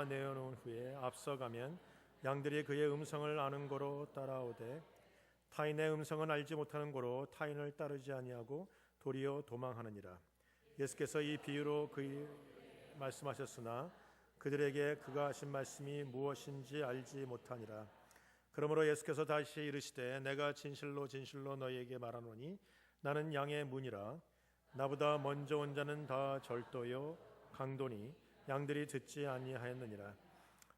내어놓은 후에 앞서가면 양들이 그의 음성을 아는 고로 따라오되 타인의 음성은 알지 못하는 고로 타인을 따르지 아니하고 도리어 도망하느니라. 예수께서 이 비유로 말씀하셨으나 그들에게 그가 하신 말씀이 무엇인지 알지 못하니라. 그러므로 예수께서 다시 이르시되 내가 진실로 진실로 너희에게 말하노니 나는 양의 문이라. 나보다 먼저 온 자는 다 절도요 강도니 양들이 듣지 아니하였느니라.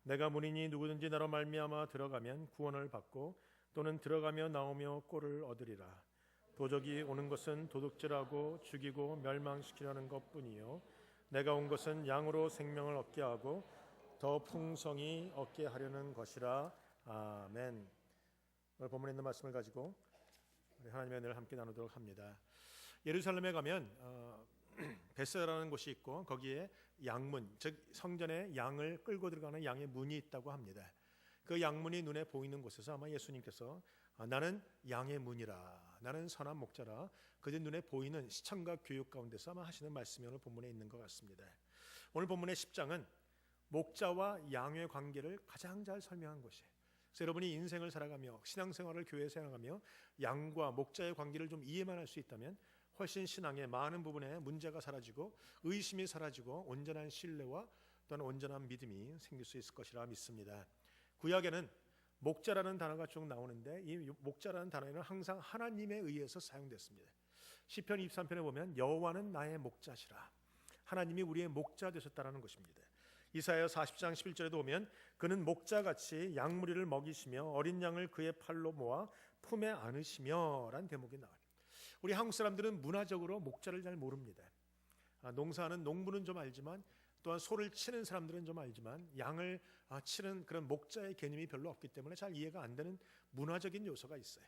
내가 문이니 누구든지 나로 말미암아 들어가면 구원을 받고 또는 들어가며 나오며 꼴을 얻으리라. 도적이 오는 것은 도둑질하고 죽이고 멸망시키려는 것뿐이요 내가 온 것은 양으로 생명을 얻게 하고 더 풍성히 얻게 하려는 것이라. 아멘. 오늘 본문에 있는 말씀을 가지고 우리 하나님의 은혜를 함께 나누도록 합니다. 예루살렘에 가면 베세다라는 곳이 있고 거기에 양문, 즉 성전에 양을 끌고 들어가는 양의 문이 있다고 합니다. 그 양문이 눈에 보이는 곳에서 아마 예수님께서 나는 양의 문이라, 나는 선한 목자라, 그들 눈에 보이는 시청과 교육 가운데서 아마 하시는 말씀이 오늘 본문에 있는 것 같습니다. 오늘 본문의 10장은 목자와 양의 관계를 가장 잘 설명한 것이에요. 그래서 여러분이 인생을 살아가며 신앙생활을 교회에서 살아가며 양과 목자의 관계를 좀 이해만 할 수 있다면 훨씬 신앙의 많은 부분에 문제가 사라지고 의심이 사라지고 온전한 신뢰와 또는 온전한 믿음이 생길 수 있을 것이라 믿습니다. 구약에는 목자라는 단어가 쭉 나오는데 이 목자라는 단어는 항상 하나님에 의해서 사용됐습니다. 시편 23편에 보면 여호와는 나의 목자시라. 하나님이 우리의 목자 되셨다는 것입니다. 이사야 40장 11절에도 보면 그는 목자같이 양무리를 먹이시며 어린 양을 그의 팔로 모아 품에 안으시며 라는 대목이 나와요. 우리 한국 사람들은 문화적으로 목자를 잘 모릅니다. 농사하는 농부는 좀 알지만 또한 소를 치는 사람들은 좀 알지만 양을 치는 그런 목자의 개념이 별로 없기 때문에 잘 이해가 안 되는 문화적인 요소가 있어요.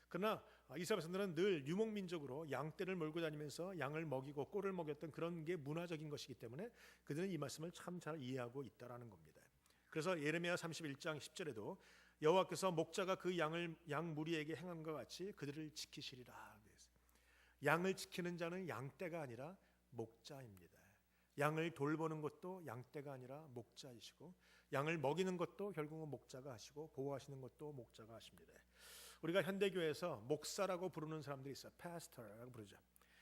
그러나 이스라엘 백성들은 늘 유목민족으로 양떼를 몰고 다니면서 양을 먹이고 꼴을 먹였던 그런 게 문화적인 것이기 때문에 그들은 이 말씀을 참 잘 이해하고 있다라는 겁니다. 그래서 예레미야 31장 10절에도 여호와께서 목자가 그 양 무리에게 행한 것 같이 그들을 지키시리라. 양을 지키는 자는 양떼가 아니라 목자입니다. 양을 돌보는 것도 양떼가 아니라 목자이시고 양을 먹이는 것도 결국은 목자가 하시고 보호하시는 것도 목자가 하십니다. 우리가 현대교회에서 목사라고 부르는 사람들이 있어요. pastor라고 부르죠.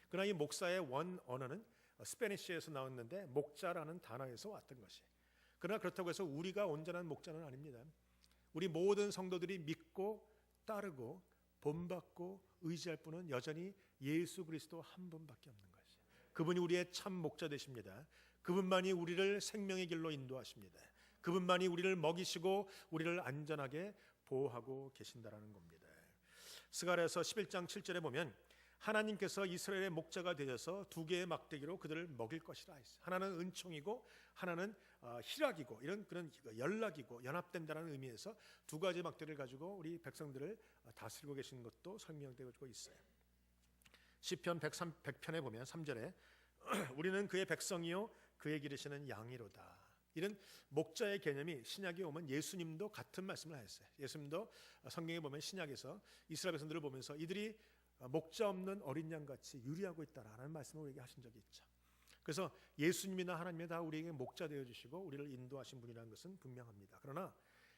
그러나 이 목사의 원 언어는 스페니쉬에서 나왔는데 목자라는 단어에서 왔던 것이. 그러나 그렇다고 해서 우리가 온전한 목자는 아닙니다. 우리 모든 성도들이 믿고 따르고 본받고 의지할 분은 여전히 예수 그리스도 한 분밖에 없는 것이에요. 그분이 우리의 참 목자 되십니다. 그분만이 우리를 생명의 길로 인도하십니다. 그분만이 우리를 먹이시고 우리를 안전하게 보호하고 계신다라는 겁니다. 스가랴서 11장 7절에 보면 하나님께서 이스라엘의 목자가 되셔서 두 개의 막대기로 그들을 먹일 것이라 했어요. 하나는 은총이고 하나는 희락이고 이런 그런 연락이고 연합된다는 의미에서 두 가지 막대를 가지고 우리 백성들을 다스리고 계시는 것도 설명되고 있어요. 시편 100편에 보면 3절에 우리는 그의 백성이요 그의 기르시는 양이로다. 이런 목자의 개념이 신약에 오면 예수님도 같은 말씀을 하셨어요. 예수님도 성경에 보면 신약에서 이스라엘 백성들을 보면서 이들이 목자 없는 어린 양같이 유리하고 있다라는 말씀을 우리에게 하신 적이 있죠. 그래서 예수님이나 하나님이 다 우리에게 목자 되어주시고 우리를 인도하신 분이라는 것은 분명합니다. 그러나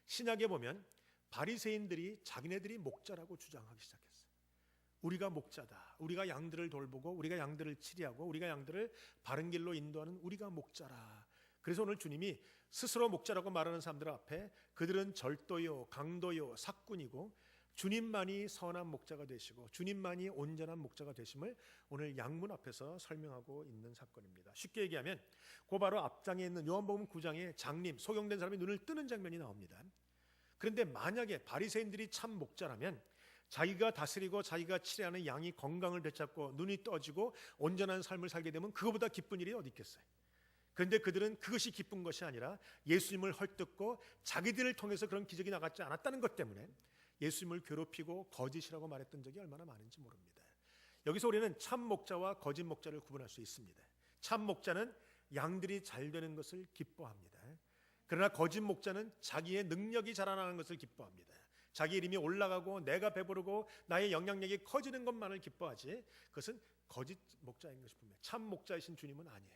신약에 보면 바리새인들이 자기네들이 목자라고 주장하기 시작했어요. 우리가 목자다. 우리가 양들을 돌보고 우리가 양들을 치리하고 우리가 양들을 바른 길로 인도하는 우리가 목자라. 그래서 오늘 주님이 스스로 목자라고 말하는 사람들 앞에 그들은 절도요 강도요 사꾼이고 주님만이 선한 목자가 되시고 주님만이 온전한 목자가 되심을 오늘 양문 앞에서 설명하고 있는 사건입니다. 쉽게 얘기하면 그 바로 앞장에 있는 요한복음 9장에 장님 소경된 사람이 눈을 뜨는 장면이 나옵니다. 그런데 만약에 바리새인들이 참 목자라면 자기가 다스리고 자기가 치료하는 양이 건강을 되찾고 눈이 떠지고 온전한 삶을 살게 되면 그거보다 기쁜 일이 어디 있겠어요. 그런데 그들은 그것이 기쁜 것이 아니라 예수님을 헐뜯고 자기들을 통해서 그런 기적이 나갔지 않았다는 것 때문에 예수님을 괴롭히고 거짓이라고 말했던 적이 얼마나 많은지 모릅니다. 여기서 우리는 참 목자와 거짓 목자를 구분할 수 있습니다. 참 목자는 양들이 잘 되는 것을 기뻐합니다. 그러나 거짓 목자는 자기의 능력이 자라나는 것을 기뻐합니다. 자기 이름이 올라가고 내가 배부르고 나의 영향력이 커지는 것만을 기뻐하지 그것은 거짓 목자인 것이 분명해요. 참 목자이신 주님은 아니에요.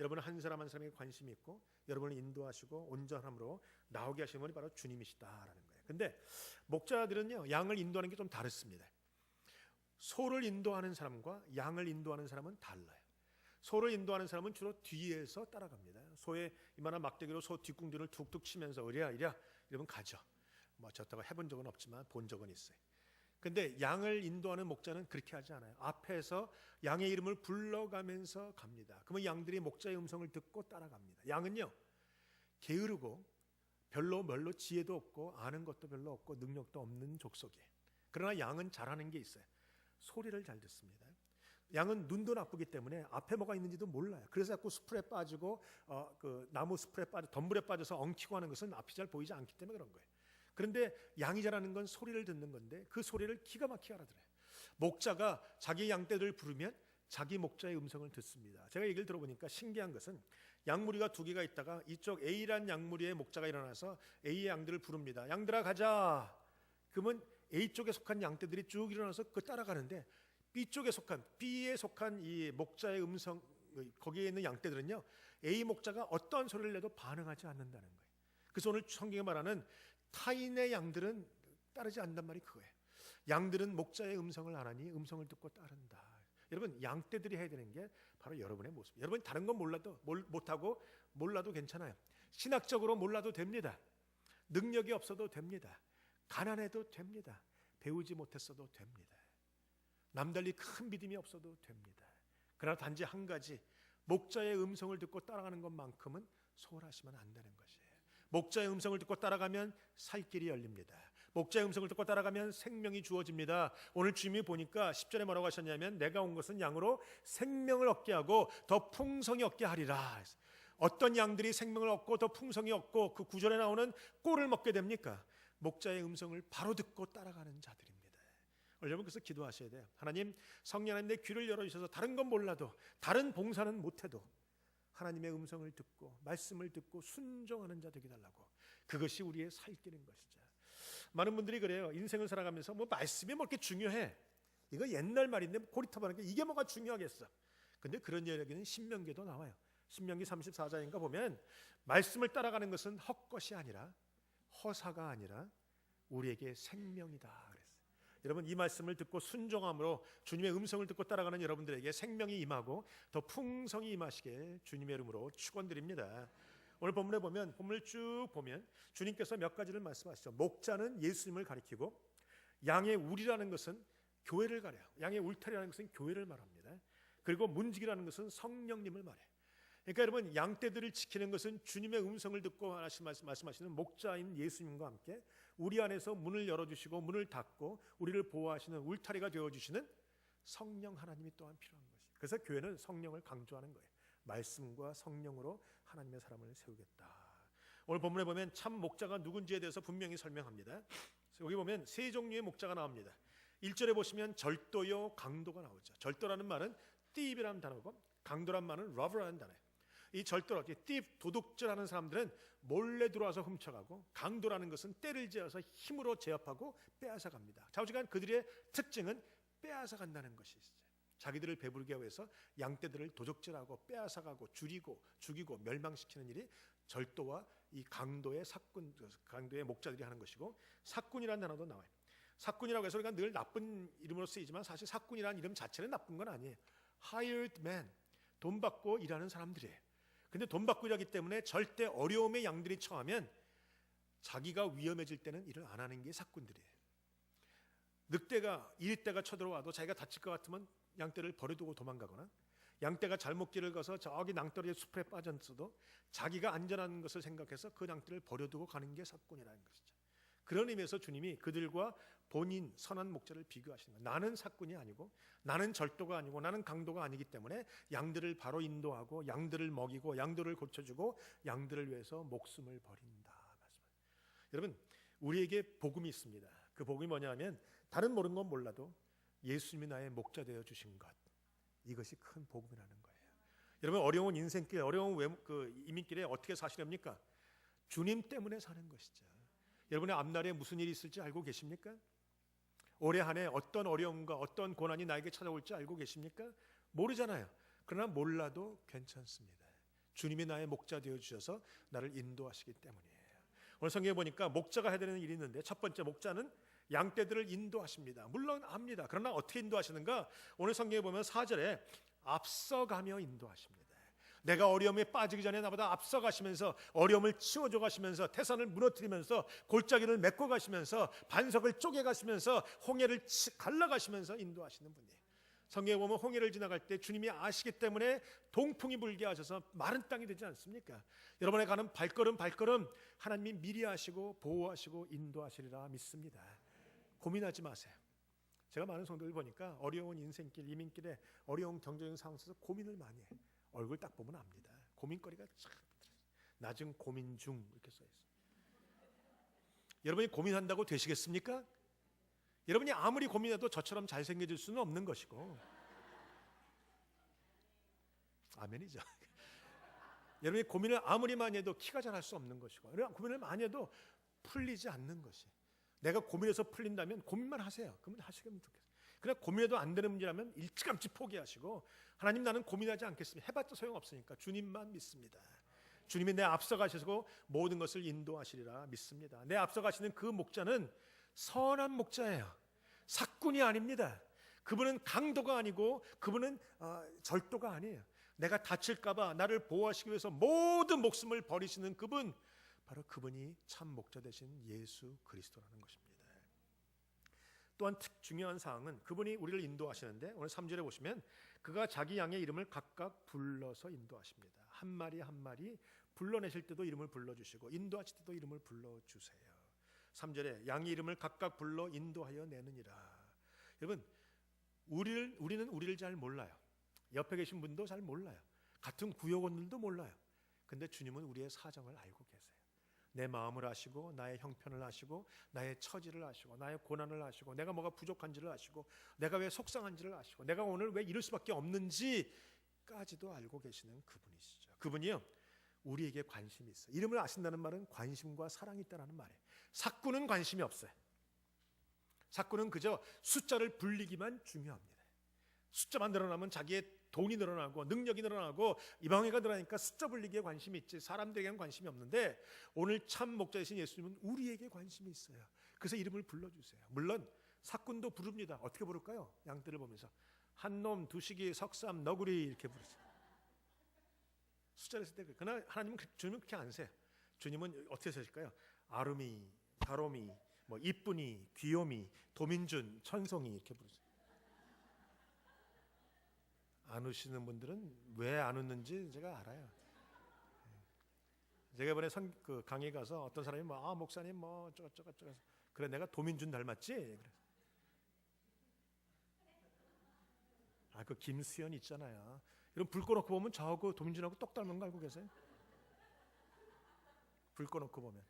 여러분은 한 사람 한 사람에게 관심이 있고 여러분을 인도하시고 온전함으로 나오게 하시는 분이 바로 주님이시다라는 거예요. 근데 목자들은요, 양을 인도하는 게 좀 다릅니다. 소를 인도하는 사람과 양을 인도하는 사람은 달라요. 소를 인도하는 사람은 주로 뒤에서 따라갑니다. 소의 이만한 막대기로 소 뒷궁둥이를 툭툭 치면서 이랴 이러면 가죠. 뭐 저다가 해본 적은 없지만 본 적은 있어요. 근데 양을 인도하는 목자는 그렇게 하지 않아요. 앞에서 양의 이름을 불러가면서 갑니다. 그러면 양들이 목자의 음성을 듣고 따라갑니다. 양은요, 게으르고 별로 지혜도 없고 아는 것도 별로 없고 능력도 없는 족속이에요. 그러나 양은 잘하는 게 있어요. 소리를 잘 듣습니다. 양은 눈도 나쁘기 때문에 앞에 뭐가 있는지도 몰라요. 그래서 자꾸 숲에 빠지고 그 나무 숲에 빠져 덤불에 빠져서 엉키고 하는 것은 앞이 잘 보이지 않기 때문에 그런 거예요. 그런데 양이 잘하는 건 소리를 듣는 건데 그 소리를 기가 막히게 알아들어요. 목자가 자기 양떼들을 부르면 자기 목자의 음성을 듣습니다. 제가 얘기를 들어보니까 신기한 것은 양무리가 두 개가 있다가 이쪽 A란 양무리의 목자가 일어나서 A의 양들을 부릅니다. 양들아 가자. 그러면 A 쪽에 속한 양떼들이 쭉 일어나서 그 따라가는데 B쪽에 속한 B에 속한 이 목자의 음성, 거기에 있는 양떼들은요, A 목자가 어떠한 소리를 내도 반응하지 않는다는 거예요. 그래서 오늘 성경에 말하는 타인의 양들은 따르지 않는단 말이 그거예요. 양들은 목자의 음성을 안 하니 음성을 듣고 따른다. 여러분, 양떼들이 해야 되는 게 바로 여러분의 모습. 여러분 다른 건 몰라도 못하고 몰라도 괜찮아요. 신학적으로 몰라도 됩니다. 능력이 없어도 됩니다. 가난해도 됩니다. 배우지 못했어도 됩니다. 남달리 큰 믿음이 없어도 됩니다. 그러나 단지 한 가지, 목자의 음성을 듣고 따라가는 것만큼은 소홀하시면 안 되는 것이에요. 목자의 음성을 듣고 따라가면 살 길이 열립니다. 목자의 음성을 듣고 따라가면 생명이 주어집니다. 오늘 주님이 보니까 10절에 뭐라고 하셨냐면 내가 온 것은 양으로 생명을 얻게 하고 더 풍성히 얻게 하리라. 어떤 양들이 생명을 얻고 더 풍성히 얻고 그 9절에 나오는 꼴을 먹게 됩니까? 목자의 음성을 바로 듣고 따라가는 자들입니다. 여러분 그래서 기도하셔야 돼요. 하나님, 성령 하나님 내 귀를 열어주셔서 다른 건 몰라도 다른 봉사는 못해도 하나님의 음성을 듣고 말씀을 듣고 순종하는 자 되게 달라고. 그것이 우리의 살 길인 것이죠. 많은 분들이 그래요. 인생을 살아가면서 뭐 말씀이 뭐 이렇게 중요해. 이거 옛날 말인데 고리타분한 게 이게 뭐가 중요하겠어. 근데 그런 이야기는 신명기에도 나와요. 신명기 34장인가 보면 말씀을 따라가는 것은 헛것이 아니라 허사가 아니라 우리에게 생명이다 그랬어요. 여러분 이 말씀을 듣고 순종함으로 주님의 음성을 듣고 따라가는 여러분들에게 생명이 임하고 더 풍성히 임하시게 주님의 이름으로 축원드립니다. 오늘 본문에 보면 본문을 쭉 보면 주님께서 몇 가지를 말씀하시죠. 목자는 예수님을 가리키고 양의 울이라는 것은 교회를 가려요. 양의 울타리라는 것은 교회를 말합니다. 그리고 문지기라는 것은 성령님을 말해요. 그러니까 여러분 양떼들을 지키는 것은 주님의 음성을 듣고 말씀하시는 목자인 예수님과 함께 우리 안에서 문을 열어주시고 문을 닫고 우리를 보호하시는 울타리가 되어주시는 성령 하나님이 또한 필요한 것이에요. 그래서 교회는 성령을 강조하는 거예요. 말씀과 성령으로 하나님의 사람을 세우겠다. 오늘 본문에 보면 참 목자가 누군지에 대해서 분명히 설명합니다. 여기 보면 세 종류의 목자가 나옵니다. 1절에 보시면 절도요 강도가 나오죠. 절도라는 말은 thief이라는 단어고 강도란 말은 robber라는 단어예요. 이 절도로 도둑질하는 사람들은 몰래 들어와서 훔쳐가고 강도라는 것은 때를 지어서 힘으로 제압하고 빼앗아갑니다. 좌우지간 그들의 특징은 빼앗아간다는 것이 있어요. 자기들을 배부르게 위해서 양떼들을 도적질하고 빼앗아가고 죽이고 멸망시키는 일이 절도와 이 강도의 사꾼, 강도의 목자들이 하는 것이고 사꾼이라는 단어도 나와요. 사꾼이라고 해서 우리가 늘 나쁜 이름으로 쓰이지만 사실 사꾼이라는 이름 자체는 나쁜 건 아니에요. hired man, 돈 받고 일하는 사람들이에요. 근데 돈 받고 일하기 때문에 절대 어려움에 양들이 처하면 자기가 위험해질 때는 일을 안 하는 게 사꾼들이에요. 늑대가 이리떼가 쳐들어와도 자기가 다칠 것 같으면 양떼를 버려두고 도망가거나 양떼가 잘못 길을 가서 저기 낭떠러지 숲에 빠졌어도 자기가 안전한 것을 생각해서 그 양떼를 버려두고 가는 게 사꾼이라는 것이죠. 그런 의미에서 주님이 그들과 본인 선한 목자를 비교하시는 거예요. 나는 사꾼이 아니고 나는 절도가 아니고 나는 강도가 아니기 때문에 양들을 바로 인도하고 양들을 먹이고 양들을 고쳐주고 양들을 위해서 목숨을 버린다. 여러분 우리에게 복음이 있습니다. 그 복음이 뭐냐면 다른 모르는 건 몰라도 예수님이 나의 목자 되어 주신 것, 이것이 큰 복음이라는 거예요. 여러분 어려운 인생길, 어려운 이민길에 어떻게 사시렵니까? 주님 때문에 사는 것이죠. 여러분의 앞날에 무슨 일이 있을지 알고 계십니까? 올해 한 해 어떤 어려움과 어떤 고난이 나에게 찾아올지 알고 계십니까? 모르잖아요. 그러나 몰라도 괜찮습니다. 주님이 나의 목자 되어 주셔서 나를 인도하시기 때문이에요. 오늘 성경에 보니까 목자가 해야 되는 일이 있는데 첫 번째, 목자는 양떼들을 인도하십니다. 물론 압니다. 그러나 어떻게 인도하시는가? 오늘 성경에 보면 4절에 앞서가며 인도하십니다. 내가 어려움에 빠지기 전에 나보다 앞서가시면서 어려움을 치워줘 가시면서 태산을 무너뜨리면서 골짜기를 메꿔 가시면서 반석을 쪼개 가시면서 홍해를 갈라가시면서 인도하시는 분이에요. 성경에 보면 홍해를 지나갈 때 주님이 아시기 때문에 동풍이 불게 하셔서 마른 땅이 되지 않습니까? 여러분의 가는 발걸음 하나님이 미리 하시고 보호하시고 인도하시리라 믿습니다. 고민하지 마세요. 제가 많은 성도들 보니까 어려운 인생길, 이민길에 어려운 경제적인 상황 속에서 고민을 많이 해요. 얼굴 딱 보면 압니다. 고민거리가 참 낮은 고민 중 이렇게 써 있어요. 여러분이 고민한다고 되시겠습니까? 여러분이 아무리 고민해도 저처럼 잘생겨질 수는 없는 것이고, 아멘이죠. 여러분이 고민을 아무리 많이 해도 키가 자랄 수 없는 것이고, 고민을 많이 해도 풀리지 않는 것이, 내가 고민해서 풀린다면 고민만 하세요. 그러면 하시면 좋겠어요. 그러나 고민해도 안 되는 문제라면 일찌감치 포기하시고, 하나님 나는 고민하지 않겠습니다. 해봤자 소용없으니까 주님만 믿습니다. 주님이 내 앞서 가셔서 모든 것을 인도하시리라 믿습니다. 내 앞서 가시는 그 목자는 선한 목자예요. 삭군이 아닙니다. 그분은 강도가 아니고 그분은 절도가 아니에요. 내가 다칠까 봐 나를 보호하시기 위해서 모든 목숨을 버리시는 그분, 바로 그분이 참 목자 되신 예수 그리스도라는 것입니다. 또한 중요한 사항은 그분이 우리를 인도하시는데 오늘 3절에 보시면 그가 자기 양의 이름을 각각 불러서 인도하십니다. 한 마리 한 마리 불러내실 때도 이름을 불러주시고 인도하실 때도 이름을 불러주세요. 3절에 양의 이름을 각각 불러 인도하여 내느니라. 여러분, 우리는 우리를 잘 몰라요. 옆에 계신 분도 잘 몰라요. 같은 구역원들도 몰라요. 근데 주님은 우리의 사정을 알고 계세요. 내 마음을 아시고 나의 형편을 아시고 나의 처지를 아시고 나의 고난을 아시고 내가 뭐가 부족한지를 아시고 내가 왜 속상한지를 아시고 내가 오늘 왜 이럴 수밖에 없는지까지도 알고 계시는 그분이시죠. 그분이요, 우리에게 관심이 있어요. 이름을 아신다는 말은 관심과 사랑이 있다는 말이에요. 삭구는 관심이 없어요. 삭구는 그저 숫자를 불리기만 중요합니다. 숫자만 늘어나면 자기의 돈이 늘어나고 능력이 늘어나고 이방회가 늘어나니까 숫자 불리기에 관심이 있지 사람들에게는 관심이 없는데, 오늘 참 목자이신 예수님은 우리에게 관심이 있어요. 그래서 이름을 불러주세요. 물론 삭군도 부릅니다. 어떻게 부를까요? 양떼를 보면서 한놈, 두시기, 석삼, 너구리 이렇게 부르죠. 숫자를 쓸 때 그러나 하나님은 주님은 그렇게 안 세요. 주님은 어떻게 쓰실까요? 아름이, 다롬이, 뭐 이쁜이, 귀요미, 도민준, 천송이 이렇게 부르죠. 안 웃으시는 분들은 왜 안 웃는지 제가 알아요. 제가 이번에 강의 가서 어떤 사람이 목사님 저거 그래 내가 도민준 닮았지? 그래. 그 김수현 있잖아요. 이런 불 꺼놓고 보면 저하고 도민준하고 똑 닮은 거 알고 계세요? 불 꺼놓고 보면.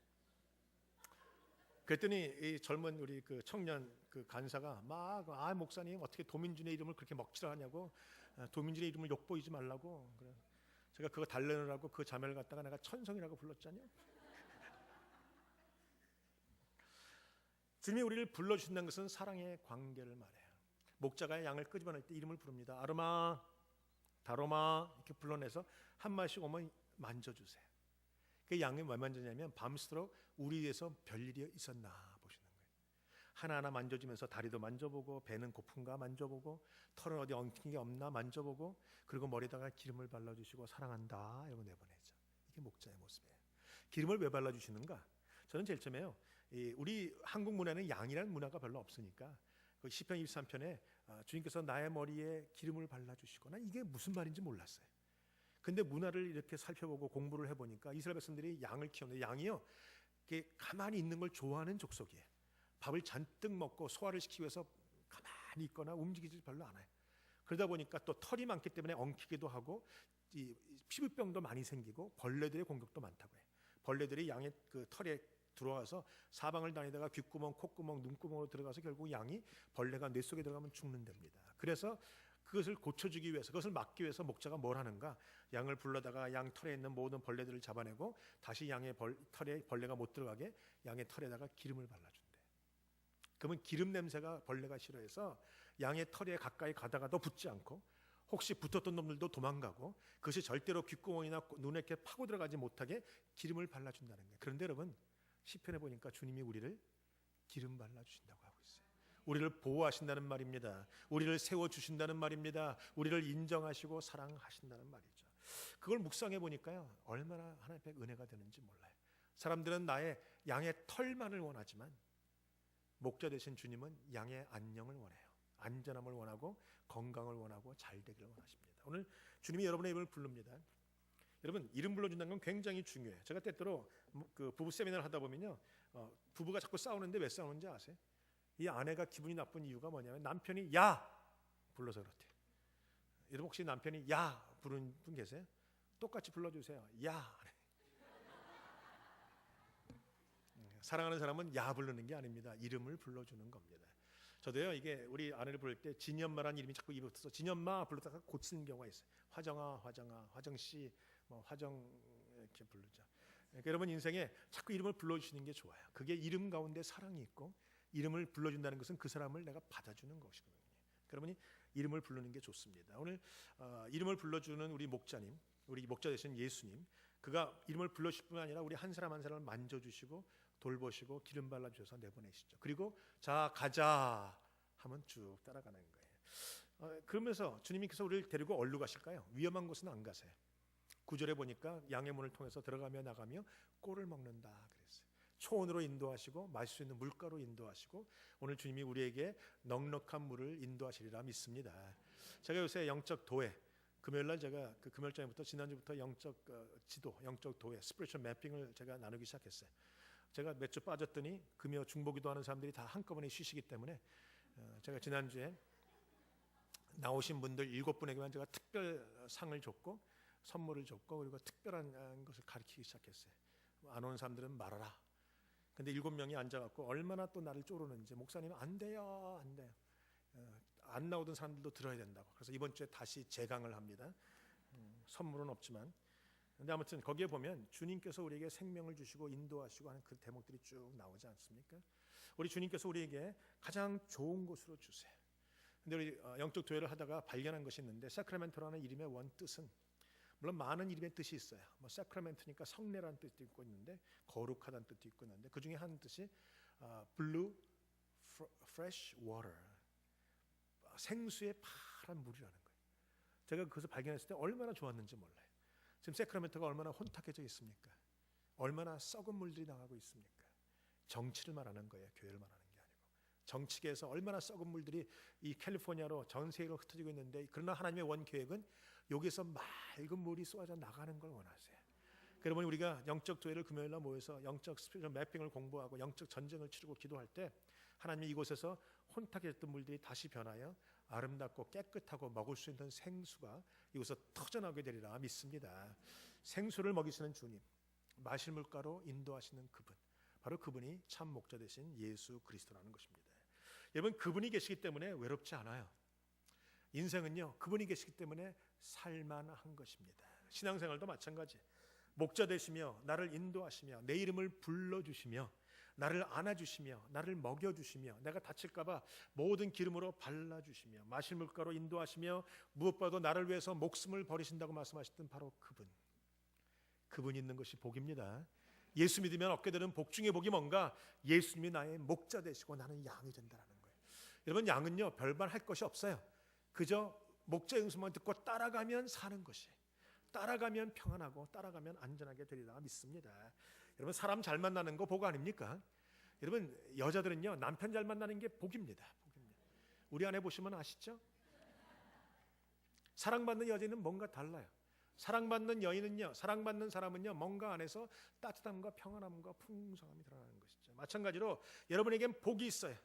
그랬더니 이 젊은 우리 그 청년 그 간사가 목사님 어떻게 도민준의 이름을 그렇게 먹칠을 하냐고, 도민준의 이름을 욕보이지 말라고. 그래. 제가 그거 달래느라고 그 자매를 갖다가 내가 천성이라고 불렀잖아요. 주님이 우리를 불러주신다는 것은 사랑의 관계를 말해요. 목자가 양을 끄집어낼 때 이름을 부릅니다. 아르마, 다로마 이렇게 불러내서 한 마리씩 오면 만져주세요. 그 양이 왜 만졌냐면 밤새도록 우리 위해서 별일이 있었나 보시는 거예요. 하나하나 만져주면서 다리도 만져보고 배는 고픈가 만져보고 털은 어디 엉킨 게 없나 만져보고, 그리고 머리에다가 기름을 발라주시고 사랑한다 이러고 내보내죠. 이게 목자의 모습이에요. 기름을 왜 발라주시는가? 저는 제일 처음에요, 우리 한국 문화는 양이라는 문화가 별로 없으니까 그 시편 23편에 주님께서 나의 머리에 기름을 발라주시고, 난 이게 무슨 말인지 몰랐어요. 근데 문화를 이렇게 살펴보고 공부를 해보니까 이스라엘 백성들이 양을 키우는데 양이요, 이렇게 가만히 있는 걸 좋아하는 족속이에요. 밥을 잔뜩 먹고 소화를 시키기 위해서 가만히 있거나 움직이지 별로 않아요. 그러다 보니까 또 털이 많기 때문에 엉키기도 하고 이 피부병도 많이 생기고 벌레들의 공격도 많다고 해요. 벌레들이 양의 그 털에 들어와서 사방을 다니다가 귓구멍, 콧구멍, 눈구멍으로 들어가서 결국 양이 벌레가 뇌 속에 들어가면 죽는답니다. 그래서 그것을 고쳐주기 위해서, 그것을 막기 위해서 목자가 뭘 하는가? 양을 불러다가 양 털에 있는 모든 벌레들을 잡아내고 다시 양의 털에 벌레가 못 들어가게 양의 털에다가 기름을 발라준대. 그러면 기름 냄새가 벌레가 싫어해서 양의 털에 가까이 가다가도 붙지 않고, 혹시 붙었던 놈들도 도망가고 그것이 절대로 귓구멍이나 눈에 이렇게 파고 들어가지 못하게 기름을 발라준다는 거예요. 그런데 여러분 시편에 보니까 주님이 우리를 기름 발라주신다고 하고 있어요. 우리를 보호하신다는 말입니다. 우리를 세워주신다는 말입니다. 우리를 인정하시고 사랑하신다는 말이죠. 그걸 묵상해 보니까요, 얼마나 하나님의 은혜가 되는지 몰라요. 사람들은 나의 양의 털만을 원하지만 목자 되신 주님은 양의 안녕을 원해요. 안전함을 원하고 건강을 원하고 잘 되기를 원하십니다. 오늘 주님이 여러분의 이름을 부릅니다. 여러분 이름 불러준다는 건 굉장히 중요해요. 제가 때때로 그 부부 세미나를 하다 보면요, 부부가 자꾸 싸우는데 왜 싸우는지 아세요? 이 아내가 기분이 나쁜 이유가 뭐냐면 남편이 야 불러서 그렇대요. 여러분 혹시 남편이 야 부르는 분 계세요? 똑같이 불러주세요. 야. 사랑하는 사람은 야 부르는 게 아닙니다. 이름을 불러주는 겁니다. 저도요, 이게 우리 아내를 부를 때 진연마라는 이름이 자꾸 입에 붙어서 진연마 불렀다가 고치는 경우가 있어요. 화정아, 화정아, 화정씨, 뭐 화정 이렇게 부르죠. 그러니까 여러분 인생에 자꾸 이름을 불러주시는 게 좋아요. 그게 이름 가운데 사랑이 있고 이름을 불러준다는 것은 그 사람을 내가 받아주는 것이거든요. 여러분이 이름을 부르는 게 좋습니다. 오늘 이름을 불러주는 우리 목자님, 우리 목자 되신 예수님, 그가 이름을 불러주실 뿐만 아니라 우리 한 사람 한 사람을 만져주시고 돌보시고 기름 발라주셔서 내보내시죠. 그리고 자 가자 하면 쭉 따라가는 거예요. 그러면서 주님께서 우리를 데리고 어디로 가실까요? 위험한 곳은 안 가세요. 9절에 보니까 양의 문을 통해서 들어가며 나가며 꼴을 먹는다 그랬어요. 초원으로 인도하시고 마실 수 있는 물가로 인도하시고 오늘 주님이 우리에게 넉넉한 물을 인도하시리라 믿습니다. 제가 요새 영적 도회, 금요일날 제가 그 금요일장부터 지난주부터 영적 지도, 영적 도회, 스피리추얼 매핑을 제가 나누기 시작했어요. 제가 몇 주 빠졌더니 금요 중보기도 하는 사람들이 다 한꺼번에 쉬시기 때문에 제가 지난주에 나오신 분들 7분에게만 제가 특별 상을 줬고 선물을 줬고 그리고 특별한 것을 가르치기 시작했어요. 안 오는 사람들은 말하라. 근데 7명이 앉아갖고 얼마나 또 나를 쪼르는지 목사님 안 돼요, 안 돼요. 안 나오던 사람들도 들어야 된다고. 그래서 이번 주에 다시 재강을 합니다. 선물은 없지만. 근데 아무튼 거기에 보면 주님께서 우리에게 생명을 주시고 인도하시고 하는 그 대목들이 쭉 나오지 않습니까? 우리 주님께서 우리에게 가장 좋은 곳으로 주세요. 근데 우리 영적 도회를 하다가 발견한 것이 있는데 사크라멘토라는 이름의 원 뜻은 물론 많은 이름의 뜻이 있어요. 뭐 사크라멘토니까 성례라는 뜻도 있고 있는데 거룩하다는 뜻도 있고 있는데 그 중에 한 뜻이 blue fresh water, 생수의 파란 물이라는 거예요. 제가 그것을 발견했을 때 얼마나 좋았는지 몰라요. 지금 사크라멘토가 얼마나 혼탁해져 있습니까? 얼마나 썩은 물들이 나가고 있습니까? 정치를 말하는 거예요. 교회를 말하는 게 아니고. 정치계에서 얼마나 썩은 물들이 이 캘리포니아로 전 세계로 흩어지고 있는데 그러나 하나님의 원 계획은 여기서 맑은 물이 쏟아져 나가는 걸 원하세요. 그러면 우리가 영적 도회를 금요일날 모여서 영적 스피리추얼 매핑을 공부하고 영적 전쟁을 치르고 기도할 때 하나님이 이곳에서 혼탁해졌던 물들이 다시 변하여 아름답고 깨끗하고 먹을 수 있는 생수가 이곳에서 터져나오게 되리라 믿습니다. 생수를 먹이시는 주님, 마실 물가로 인도하시는 그분, 바로 그분이 참 목자 되신 예수 그리스도라는 것입니다. 여러분 그분이 계시기 때문에 외롭지 않아요. 인생은요 그분이 계시기 때문에 살만한 것입니다. 신앙생활도 마찬가지. 목자 되시며 나를 인도하시며 내 이름을 불러주시며 나를 안아주시며 나를 먹여주시며 내가 다칠까 봐 모든 기름으로 발라주시며 마실 물가로 인도하시며 무엇보다도 나를 위해서 목숨을 버리신다고 말씀하셨던 바로 그분이 있는 것이 복입니다. 예수 믿으면 얻게 되는 복 중에 복이 뭔가? 예수님이 나의 목자 되시고 나는 양이 된다는 거예요. 여러분 양은요 별반 할 것이 없어요. 그저 목자의 음성만 듣고 따라가면 사는 것이, 따라가면 평안하고 따라가면 안전하게 되리라 믿습니다. 여러분 사람 잘 만나는 거 복 아닙니까? 여러분 여자들은요 남편 잘 만나는 게 복입니다. 우리 안에 보시면 아시죠? 사랑받는 여자는 뭔가 달라요. 사랑받는 여인은요, 사랑받는 사람은요 뭔가 안에서 따뜻함과 평안함과 풍성함이 드러나는 것이죠. 마찬가지로 여러분에겐 복이 있어요.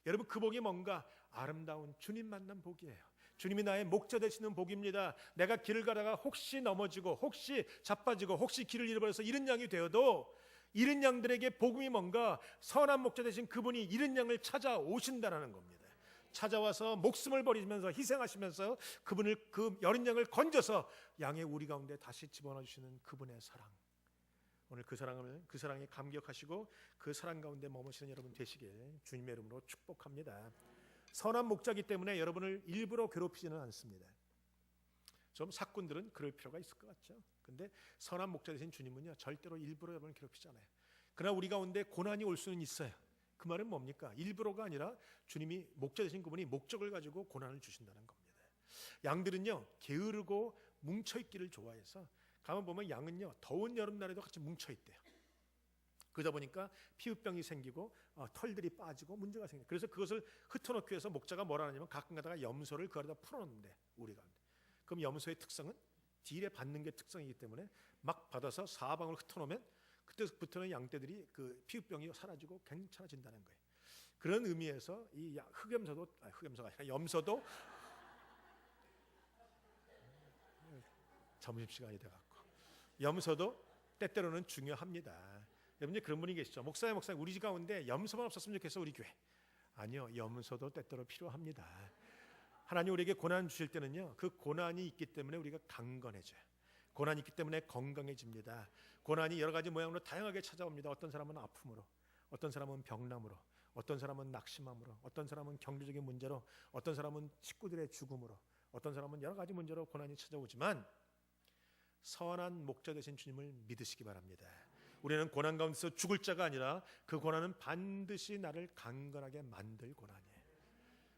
여러분 그 복이 뭔가? 아름다운 주님 만난 복이에요. 주님이 나의 목자 되시는 복입니다. 내가 길을 가다가 혹시 넘어지고 혹시 자빠지고 혹시 길을 잃어버려서 잃은 양이 되어도 잃은 양들에게 복음이 뭔가? 선한 목자 되신 그분이 잃은 양을 찾아오신다는 겁니다. 찾아와서 목숨을 버리면서 희생하시면서 그분을 그 여린 양을 건져서 양의 우리 가운데 다시 집어넣어 주시는 그분의 사랑. 오늘 그 사랑에 감격하시고 그 사랑 가운데 머무시는 여러분 되시길 주님의 이름으로 축복합니다. 선한 목자이기 때문에 여러분을 일부러 괴롭히지는 않습니다. 좀 사꾼들은 그럴 필요가 있을 것 같죠. 근데 선한 목자 되신 주님은요, 절대로 일부러 여러분을 괴롭히지 않아요. 그러나 우리 가운데 고난이 올 수는 있어요. 그 말은 뭡니까? 일부러가 아니라 주님이 목자 되신 그분이 목적을 가지고 고난을 주신다는 겁니다. 양들은요, 게으르고 뭉쳐있기를 좋아해서 가만 보면 양은요, 더운 여름날에도 같이 뭉쳐있대요. 그러다 보니까 피부병이 생기고 털들이 빠지고 문제가 생겨요. 그래서 그것을 흩어놓기 위해서 목자가 뭐라 하냐면 가끔 가다가 염소를 그 안에다 풀어놓는데, 우리가. 그럼 염소의 특성은 딜에 받는 게 특성이기 때문에 막 받아서 사방을 흩어놓으면 그때부터는 양떼들이 그 피부병이 사라지고 괜찮아진다는 거예요. 그런 의미에서 이 흑염소가 아니라 염소도 점심시간이 돼갖고 염소도 때때로는 중요합니다. 여러분 그런 분이 계시죠. 목사님 우리 집 가운데 염소만 없었으면 좋겠어 우리 교회. 아니요, 염소도 때때로 필요합니다. 하나님 우리에게 고난 주실 때는요, 그 고난이 있기 때문에 우리가 강건해져요. 고난이 있기 때문에 건강해집니다. 고난이 여러 가지 모양으로 다양하게 찾아옵니다. 어떤 사람은 아픔으로, 어떤 사람은 병남으로, 어떤 사람은 낙심함으로, 어떤 사람은 경제적인 문제로, 어떤 사람은 식구들의 죽음으로, 어떤 사람은 여러 가지 문제로 고난이 찾아오지만 선한 목자 되신 주님을 믿으시기 바랍니다. 우리는 고난 가운데서 죽을 자가 아니라 그 고난은 반드시 나를 강건하게 만들 고난이에요.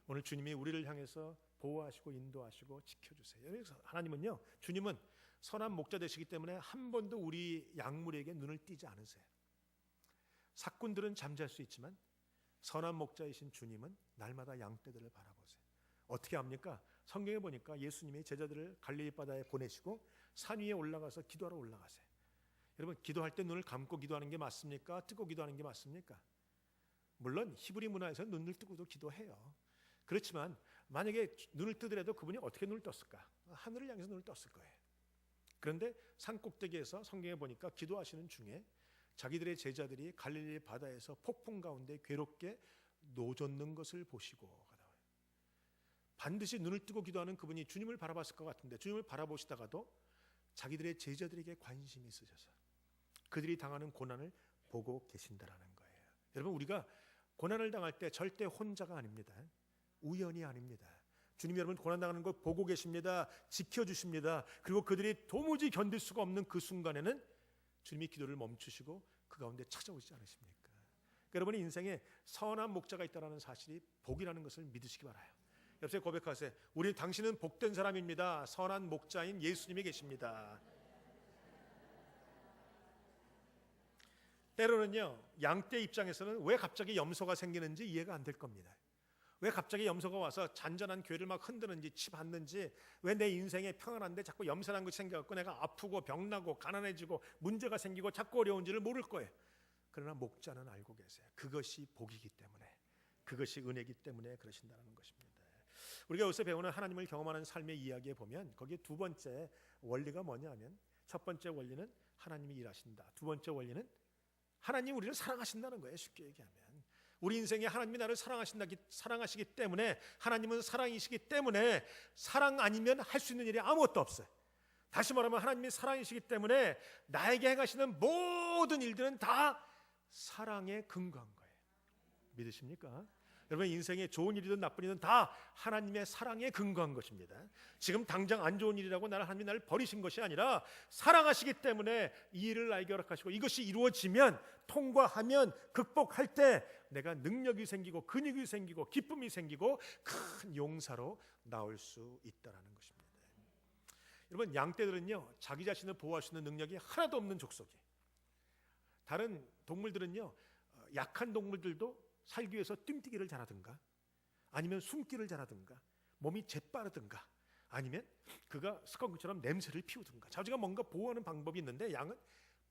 오늘 주님이 우리를 향해서 보호하시고 인도하시고 지켜주세요. 여기서 하나님은요, 주님은 선한 목자 되시기 때문에 한 번도 우리 양물에게 눈을 띄지 않으세요. 사꾼들은 잠잘 수 있지만 선한 목자이신 주님은 날마다 양떼들을 바라보세요. 어떻게 합니까? 성경에 보니까 예수님이 제자들을 갈릴리 바다에 보내시고 산 위에 올라가서 기도하러 올라가세요. 여러분 기도할 때 눈을 감고 기도하는 게 맞습니까? 뜨고 기도하는 게 맞습니까? 물론 히브리 문화에서 눈을 뜨고도 기도해요. 그렇지만 만약에 눈을 뜨더라도 그분이 어떻게 눈을 떴을까? 하늘을 향해서 눈을 떴을 거예요. 그런데 산 꼭대기에서 성경에 보니까 기도하시는 중에 자기들의 제자들이 갈릴리 바다에서 폭풍 가운데 괴롭게 노젓는 것을 보시고 가다와요. 반드시 눈을 뜨고 기도하는 그분이 주님을 바라봤을 것 같은데 주님을 바라보시다가도 자기들의 제자들에게 관심이 있으셔서 그들이 당하는 고난을 보고 계신다라는 거예요. 여러분 우리가 고난을 당할 때 절대 혼자가 아닙니다. 우연이 아닙니다. 주님이 여러분 고난당하는 걸 보고 계십니다. 지켜주십니다. 그리고 그들이 도무지 견딜 수가 없는 그 순간에는 주님이 기도를 멈추시고 그 가운데 찾아오시지 않으십니까? 그러니까 여러분의 인생에 선한 목자가 있다는 사실이 복이라는 것을 믿으시기 바라요. 옆에 고백하세요. 우리 당신은 복된 사람입니다. 선한 목자인 예수님이 계십니다. 때로는요, 양떼 입장에서는 왜 갑자기 염소가 생기는지 이해가 안 될 겁니다. 왜 갑자기 염소가 와서 잔잔한 교회를 막 흔드는지 치받는지, 왜 내 인생에 평안한데 자꾸 염소란 것이 생겨갖고 내가 아프고 병나고 가난해지고 문제가 생기고 자꾸 어려운지를 모를 거예요. 그러나 목자는 알고 계세요. 그것이 복이기 때문에, 그것이 은혜이기 때문에 그러신다는 것입니다. 우리가 여기서 배우는 하나님을 경험하는 삶의 이야기에 보면 거기에 두 번째 원리가 뭐냐면, 첫 번째 원리는 하나님이 일하신다. 두 번째 원리는 하나님 우리를 사랑하신다는 거예요. 쉽게 얘기하면 우리 인생에 하나님이 나를 사랑하시기 때문에, 하나님은 사랑이시기 때문에 사랑 아니면 할 수 있는 일이 아무것도 없어요. 다시 말하면 하나님이 사랑이시기 때문에 나에게 행하시는 모든 일들은 다 사랑에 근거한 거예요. 믿으십니까? 여러분 인생에 좋은 일이든 나쁜 일이든 다 하나님의 사랑에 근거한 것입니다. 지금 당장 안 좋은 일이라고 하나님이 나를 버리신 것이 아니라 사랑하시기 때문에 이 일을 나에게 허락하시고 이것이 이루어지면, 통과하면, 극복할 때 내가 능력이 생기고 근육이 생기고 기쁨이 생기고 큰 용사로 나올 수 있다는 것입니다. 여러분 양떼들은요, 자기 자신을 보호할 수 있는 능력이 하나도 없는 족속이에요. 다른 동물들은요, 약한 동물들도 살기 위해서 띵뛰기를 잘하든가, 아니면 숨기를 잘하든가, 몸이 재빠르든가, 아니면 그가 스컹크처럼 냄새를 피우든가, 자기가 뭔가 보호하는 방법이 있는데 양은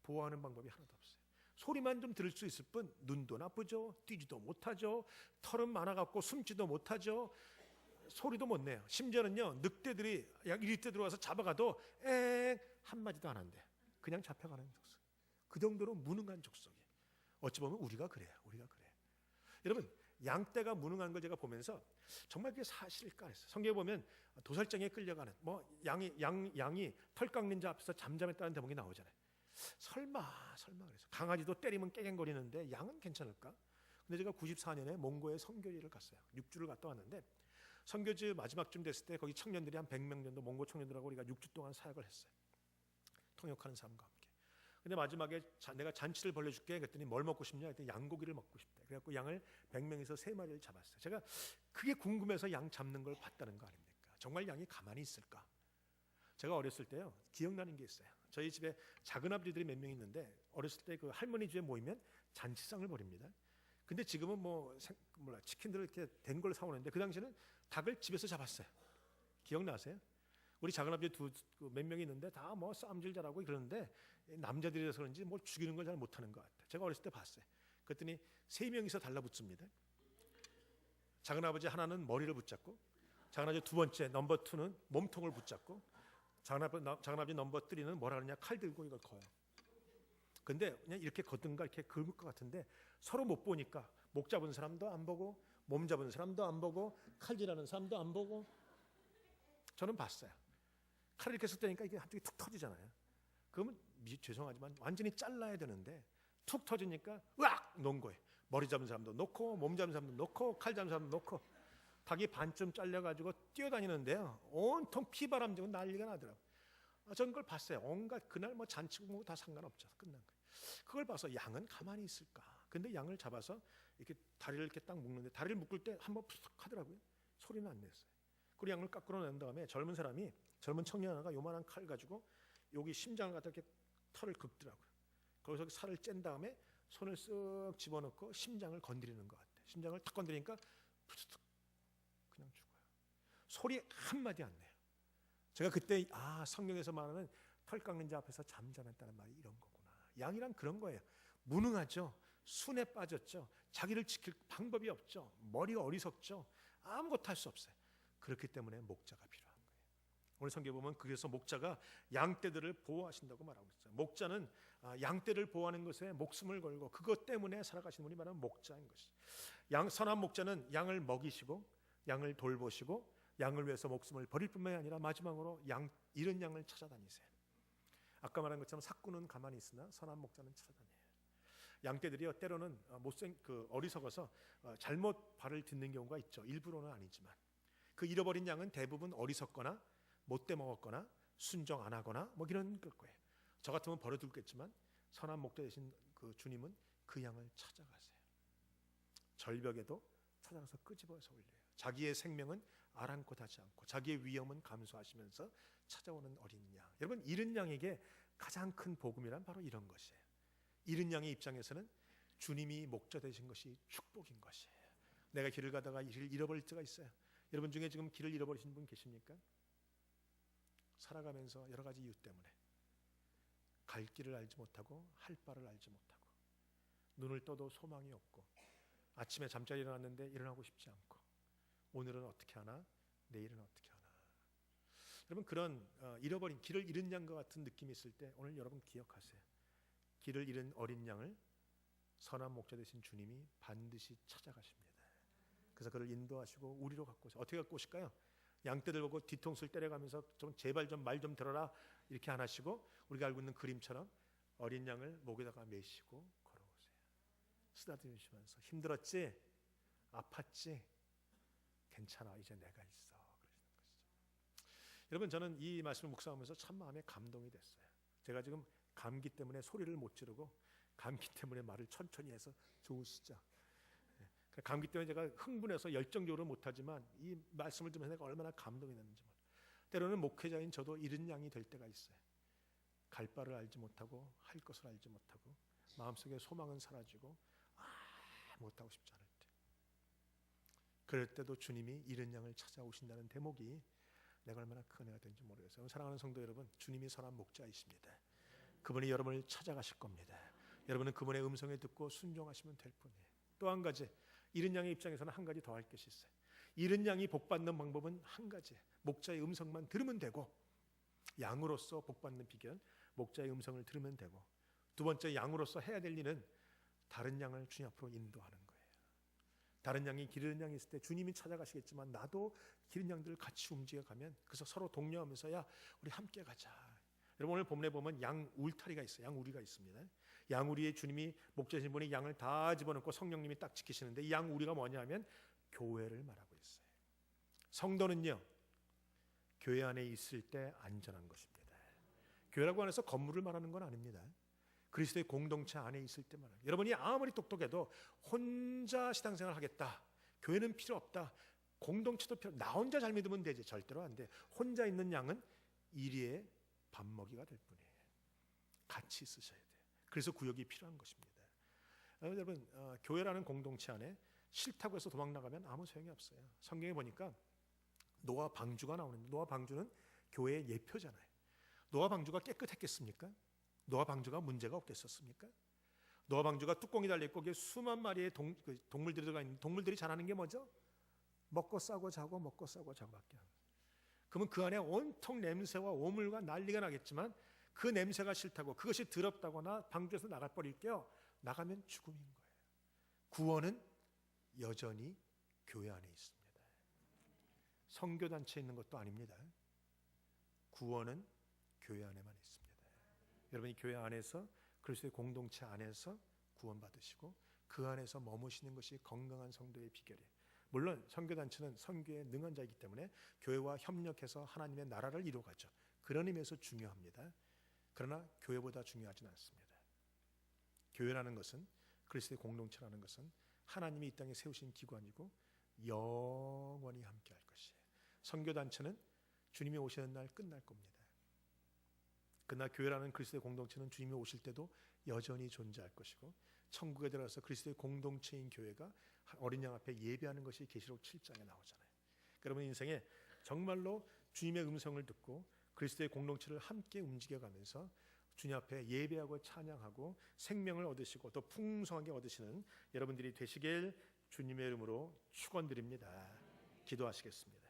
보호하는 방법이 하나도 없어요. 소리만 좀 들을 수 있을 뿐 눈도 나쁘죠, 뛰지도 못하죠, 털은 많아갖고 숨지도 못하죠, 소리도 못 내요. 심지어는요, 늑대들이 약 1리터 들어와서 잡아가도 엥 한마디도 안 한대. 그냥 잡혀가는 족속. 그 정도로 무능한 족속이에요. 어찌 보면 우리가 그래요. 여러분 양떼가 무능한 걸 제가 보면서 정말 그게 사실일까 했어요. 성경에 보면 도살장에 끌려가는 양이 털 깎는 자 앞에서 잠잠했다는 대목이 나오잖아요. 설마 그래서 강아지도 때리면 깨갱거리는데 양은 괜찮을까? 근데 제가 94년에 몽고에 선교지를 갔어요. 6주를 갔다 왔는데 선교지 마지막쯤 됐을 때 거기 청년들이 한 100명 정도 몽고 청년들하고 우리가 6주 동안 사역을 했어요. 통역하는 사람과 함께. 근데 마지막에 내가 잔치를 벌려줄게 그랬더니 뭘 먹고 싶냐 했더니 양고기를 먹고 싶대. 그래갖고 양을 100명에서 3마리를 잡았어요. 제가 그게 궁금해서 양 잡는 걸 봤다는 거 아닙니까? 정말 양이 가만히 있을까? 제가 어렸을 때요 기억나는 게 있어요. 저희 집에 작은 아버지들이 몇 명 있는데 어렸을 때 그 할머니 집에 모이면 잔치상을 벌입니다. 근데 지금은 몰라 치킨들을 이렇게 된 걸 사오는데 그 당시에는 닭을 집에서 잡았어요. 기억나세요? 우리 작은 아버지 몇 명이 있는데 다 뭐 싸움질 잘하고 그러는데 남자들이라서 그런지 뭘 죽이는 걸 잘 못하는 것 같아요. 제가 어렸을 때 봤어요. 그랬더니 3명이서 달라붙습니다. 작은 아버지 하나는 머리를 붙잡고, 작은 아버지 두 번째 넘버 2는 몸통을 붙잡고, 작은 아버지 넘버 3는 뭐라 그러냐 칼 들고 이걸 커요. 근데 그냥 이렇게 걷든가 이렇게 긁을 것 같은데 서로 못 보니까 목 잡은 사람도 안 보고 몸 잡은 사람도 안 보고 칼질하는 사람도 안 보고 저는 봤어요. 칼을 이렇게 쓸 때니까 이게 한쪽이 툭 터지잖아요. 그러면 죄송하지만 완전히 잘라야 되는데 툭 터지니까 으악 놓은 거예요. 머리 잡은 사람도 놓고 몸 잡은 사람도 놓고 칼 잡은 사람도 놓고 닭이 반쯤 잘려가지고 뛰어다니는데요. 온통 피바람 지고 난리가 나더라고요. 저는 그걸 봤어요. 온갖 그날 뭐 잔치고 뭐 다 상관없죠. 끝난 거예요. 그걸 봐서 양은 가만히 있을까? 근데 양을 잡아서 이렇게 다리를 이렇게 딱 묶는데 다리를 묶을 때 한번 푸석 하더라고요. 소리는 안 냈어요. 그리고 양을 깎아낸 다음에 젊은 청년 하나가 요만한 칼 가지고 여기 심장을 갖다 이렇게 털을 긁더라고요. 거기서 살을 짠 다음에 손을 쓱 집어넣고 심장을 건드리는 것 같아요. 심장을 탁 건드리니까 푸석 그냥 죽어요. 소리 한마디 안 내요. 제가 그때 성경에서 말하는 털 깎는 자 앞에서 잠잠했다는 말이 이런 거구나. 양이란 그런 거예요. 무능하죠. 순에 빠졌죠. 자기를 지킬 방법이 없죠. 머리가 어리석죠. 아무것도 할 수 없어요. 그렇기 때문에 목자가 필요한 거예요. 오늘 성경에 보면 그래서 목자가 양떼들을 보호하신다고 말하고 있어요. 목자는 양떼를 보호하는 것에 목숨을 걸고 그것 때문에 살아가시는 분이 바로 목자인 것이죠. 선한 목자는 양을 먹이시고 양을 돌보시고 양을 위해서 목숨을 버릴 뿐만이 아니라 마지막으로 잃은 양을 찾아다니세요. 아까 말한 것처럼 삭구는 가만히 있으나 선한 목자는 찾아다녀요. 양떼들이요 때로는 어리석어서 잘못 발을 딛는 경우가 있죠. 일부러는 아니지만 그 잃어버린 양은 대부분 어리석거나 못돼 먹었거나 순종 안 하거나 뭐 이런 걸 거예요. 저 같으면 버려둘겠지만 선한 목자 되신 그 주님은 그 양을 찾아가세요. 절벽에도 찾아가서 끄집어서 올려요. 자기의 생명은 아랑곳 하지 않고 자기의 위험은 감수하시면서 찾아오는 어린 양. 여러분 잃은 양에게 가장 큰 복음이란 바로 이런 것이에요. 잃은 양의 입장에서는 주님이 목자 되신 것이 축복인 것이에요. 내가 길을 가다가 길을 잃어버릴 때가 있어요. 여러분 중에 지금 길을 잃어버리신 분 계십니까? 살아가면서 여러 가지 이유 때문에 갈 길을 알지 못하고 할 바를 알지 못하고 눈을 떠도 소망이 없고 아침에 잠자리 일어났는데 일어나고 싶지 않고 오늘은 어떻게 하나 내일은 어떻게 하나. 여러분 그런 잃어버린 길을 잃은 양과 같은 느낌이 있을 때 오늘 여러분 기억하세요. 길을 잃은 어린 양을 선한 목자 되신 주님이 반드시 찾아가십니다. 그래서 그를 인도하시고 우리로 갖고 오세요. 어떻게 갖고 오실까요? 양떼들 보고 뒤통수를 때려가면서 좀 제발 좀 말 좀 들어라 이렇게 안 하시고 우리가 알고 있는 그림처럼 어린 양을 목에다가 메시고 걸어오세요. 쓰다듬으시면서 힘들었지? 아팠지? 괜찮아 이제 내가 있어 그러시는 것이죠. 여러분 저는 이 말씀을 묵상하면서 참 마음에 감동이 됐어요. 제가 지금 감기 때문에 소리를 못 지르고 감기 때문에 말을 천천히 해서 좋으시죠? 감기 때문에 제가 흥분해서 열정적으로 못하지만 이 말씀을 들으면서 내가 얼마나 감동이 됐는지 몰라요. 때로는 목회자인 저도 잃은 양이 될 때가 있어요. 갈 바를 알지 못하고 할 것을 알지 못하고 마음속에 소망은 사라지고 못하고 싶지 않을 때 그럴 때도 주님이 잃은 양을 찾아오신다는 대목이 내가 얼마나 큰 은혜가 되는지 모르겠어요. 사랑하는 성도 여러분, 주님이 선한 목자이십니다. 그분이 여러분을 찾아가실 겁니다. 여러분은 그분의 음성을 듣고 순종하시면 될 뿐이에요. 또 한 가지 잃은 양의 입장에서는 한 가지 더 할 것이 있어요. 잃은 양이 복받는 방법은 한 가지, 목자의 음성만 들으면 되고 양으로서 복받는 비결은 목자의 음성을 들으면 되고 두 번째 양으로서 해야 될 일은 다른 양을 주님 앞으로 인도하는 거예요. 다른 양이 기른 양이 있을 때 주님이 찾아가시겠지만 나도 기른 양들을 같이 움직여가면 그래서 서로 독려하면서 야 우리 함께 가자. 여러분 오늘 본문에 보면 양 울타리가 있어요. 양 우리가 있습니다. 양 우리에 주님이 목자신 분이 양을 다 집어넣고 성령님이 딱 지키시는데 이 양 우리가 뭐냐면 교회를 말하고 있어요. 성도는요, 교회 안에 있을 때 안전한 것입니다. 교회라고 안에서 건물을 말하는 건 아닙니다. 그리스도의 공동체 안에 있을 때 말합니다. 여러분이 아무리 똑똑해도 혼자 신앙생활을 하겠다, 교회는 필요 없다, 공동체도 필요, 나 혼자 잘 믿으면 되지, 절대로 안 돼. 혼자 있는 양은 이리의 밥 먹이가 될 뿐이에요. 같이 있으셔야 돼요. 그래서 구역이 필요한 것입니다. 여러분, 교회라는 공동체 안에 싫다고 해서 도망 나가면 아무 소용이 없어요. 성경에 보니까 노아 방주가 나오는데, 노아 방주는 교회의 예표잖아요. 노아 방주가 깨끗했겠습니까? 노아 방주가 문제가 없겠었습니까? 노아 방주가 뚜껑이 달려있고 거기에 수만 마리의 동물들이 들어가 있는데, 동물들이 잘하는 게 뭐죠? 먹고 싸고 자고 먹고 싸고 자고밖에 안 돼요. 그러면 그 안에 온통 냄새와 오물과 난리가 나겠지만, 그 냄새가 싫다고, 그것이 더럽다거나 방주에서 나갈 뻔일게요, 나가면 죽음인 거예요. 구원은 여전히 교회 안에 있습니다. 선교단체에 있는 것도 아닙니다. 구원은 교회 안에만 있습니다. 여러분이 교회 안에서, 그리스도의 공동체 안에서 구원받으시고 그 안에서 머무시는 것이 건강한 성도의 비결이에요. 물론 선교단체는 선교에 능한 자이기 때문에 교회와 협력해서 하나님의 나라를 이루어가죠. 그런 의미에서 중요합니다. 그러나 교회보다 중요하지는 않습니다. 교회라는 것은, 그리스도의 공동체라는 것은 하나님이 이 땅에 세우신 기관이고 영원히 함께할 것이에요. 선교단체는 주님이 오시는 날 끝날 겁니다. 그러나 교회라는 그리스도의 공동체는 주님이 오실 때도 여전히 존재할 것이고, 천국에 들어가서 그리스도의 공동체인 교회가 어린 양 앞에 예배하는 것이 계시록 7장에 나오잖아요. 여러분 인생에 정말로 주님의 음성을 듣고 그리스도의 공동체를 함께 움직여가면서 주님 앞에 예배하고 찬양하고 생명을 얻으시고 또 풍성하게 얻으시는 여러분들이 되시길 주님의 이름으로 축원드립니다. 기도하시겠습니다.